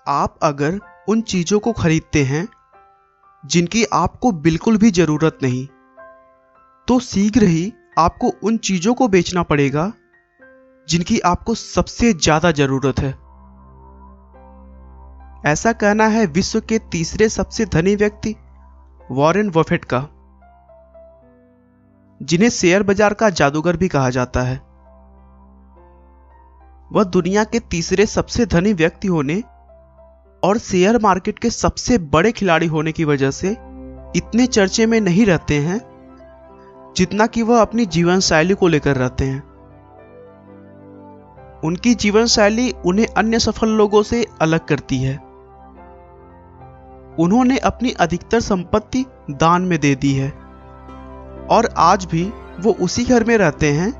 आप अगर उन चीजों को खरीदते हैं जिनकी आपको बिल्कुल भी जरूरत नहीं, तो शीघ्र ही आपको उन चीजों को बेचना पड़ेगा जिनकी आपको सबसे ज्यादा जरूरत है। ऐसा कहना है विश्व के तीसरे सबसे धनी व्यक्ति वॉरेन बफेट का, जिन्हें शेयर बाजार का जादूगर भी कहा जाता है। वह दुनिया के तीसरे सबसे धनी व्यक्ति होने और शेयर मार्केट के सबसे बड़े खिलाड़ी होने की वजह से इतने चर्चे में नहीं रहते हैं जितना कि वह अपनी जीवन शैली को लेकर रहते हैं। उनकी जीवन शैली उन्हें अन्य सफल लोगों से अलग करती है। उन्होंने अपनी अधिकतर संपत्ति दान में दे दी है और आज भी वो उसी घर में रहते हैं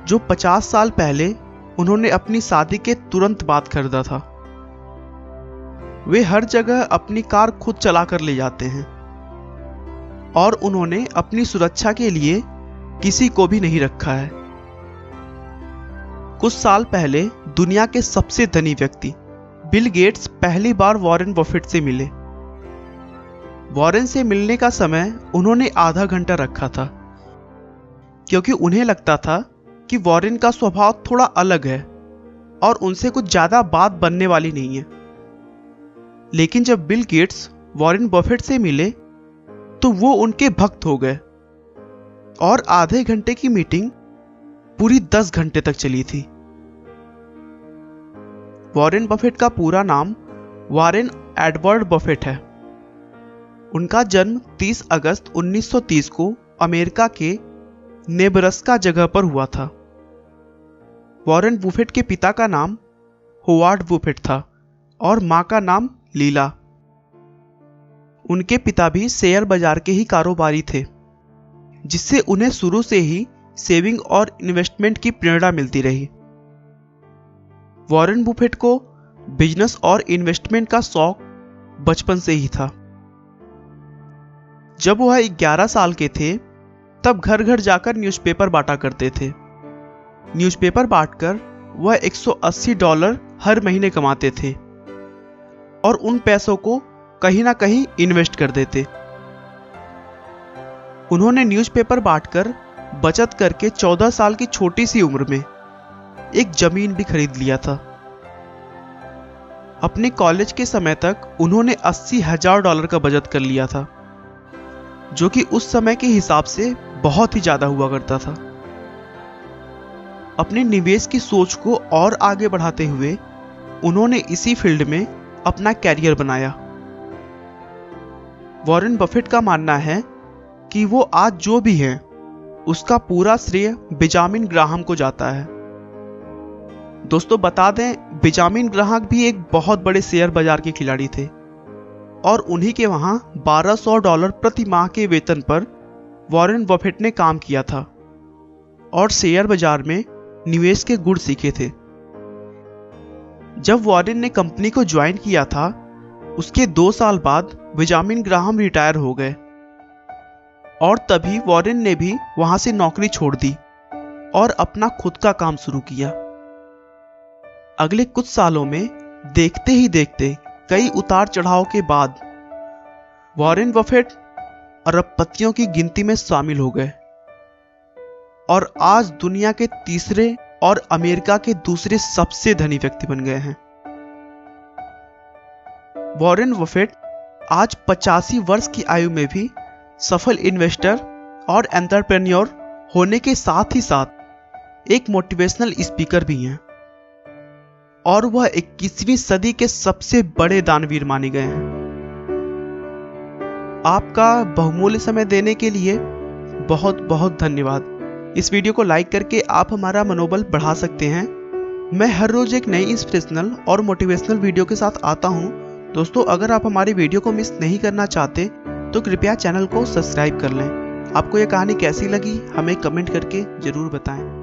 जो 50 साल पहले उन्होंने अपनी शादी के तुरंत बाद खरीदा था। वे हर जगह अपनी कार खुद चला कर ले जाते हैं और उन्होंने अपनी सुरक्षा के लिए किसी को भी नहीं रखा है। कुछ साल पहले दुनिया के सबसे धनी व्यक्ति बिल गेट्स पहली बार वॉरेन बफेट से मिले। वॉरेन से मिलने का समय उन्होंने आधा घंटा रखा था, क्योंकि उन्हें लगता था कि वॉरेन का स्वभाव थोड़ा अलग है और उनसे कुछ ज्यादा बात बनने वाली नहीं है। लेकिन जब बिल गेट्स वॉरेन बफेट से मिले तो वो उनके भक्त हो गए और आधे घंटे की मीटिंग पूरी 10 घंटे तक चली थी। वॉरेन बफेट का पूरा नाम वॉरेन एडवर्ड बफेट है। उनका जन्म 30 अगस्त 1930 को अमेरिका के नेब्रास्का जगह पर हुआ था। वॉरेन बफेट के पिता का नाम होवार्ड बफेट था और मां का नाम लीला। उनके पिता भी शेयर बाजार के ही कारोबारी थे, जिससे उन्हें शुरू से ही सेविंग और इन्वेस्टमेंट की प्रेरणा मिलती रही। वॉरेन बफेट को बिजनेस और इन्वेस्टमेंट का शौक बचपन से ही था। जब वह 11 साल के थे तब घर घर जाकर न्यूज़पेपर बांटा करते थे। न्यूज़पेपर बांटकर वह $180 हर महीने कमाते थे और उन पैसों को कहीं ना कहीं इन्वेस्ट कर देते। उन्होंने न्यूज़पेपर बांटकर बचत करके 14 साल की छोटी सी उम्र में एक जमीन भी खरीद लिया था। अपने कॉलेज के समय तक उन्होंने $80,000 का बचत कर लिया था, जो कि उस समय के हिसाब से बहुत ही ज्यादा हुआ करता था। अपने निवेश की सोच को और आगे बढ़ाते हुए उन्होंने इसी फील्ड में अपना कैरियर बनाया। वॉरेन बफेट का मानना है कि वो आज जो भी है उसका पूरा श्रेय बेंजामिन ग्राहम को जाता है। दोस्तों बता दें, बेंजामिन ग्राहम भी एक बहुत बड़े शेयर बाजार के खिलाड़ी थे और उन्हीं के वहां $1200 प्रति माह के वेतन पर वॉरेन बफेट ने काम किया था और शेयर बाजार में निवेश के गुण सीखे थे। जब वॉरेन ने कंपनी को ज्वाइन किया था, उसके 2 साल बाद बेंजामिन ग्राहम रिटायर हो गए और तभी वॉरेन ने भी वहां से नौकरी छोड़ दी और अपना खुद का काम शुरू किया। अगले कुछ सालों में देखते ही देखते कई उतार चढ़ाव के बाद वॉरेन बफेट अरबपतियों की गिनती में शामिल हो गए और आज दुनिया के तीसरे और अमेरिका के दूसरे सबसे धनी व्यक्ति बन गए हैं। वॉरेन बफेट आज 85 वर्ष की आयु में भी सफल इन्वेस्टर और एंटरप्रेन्योर होने के साथ ही साथ एक मोटिवेशनल स्पीकर भी हैं और वह 21वीं सदी के सबसे बड़े दानवीर माने गए हैं। आपका बहुमूल्य समय देने के लिए बहुत बहुत धन्यवाद। इस वीडियो को लाइक करके आप हमारा मनोबल बढ़ा सकते हैं। मैं हर रोज एक नई इंस्पिरेशनल और मोटिवेशनल वीडियो के साथ आता हूं। दोस्तों अगर आप हमारी वीडियो को मिस नहीं करना चाहते तो कृपया चैनल को सब्सक्राइब कर लें। आपको ये कहानी कैसी लगी हमें कमेंट करके जरूर बताएं।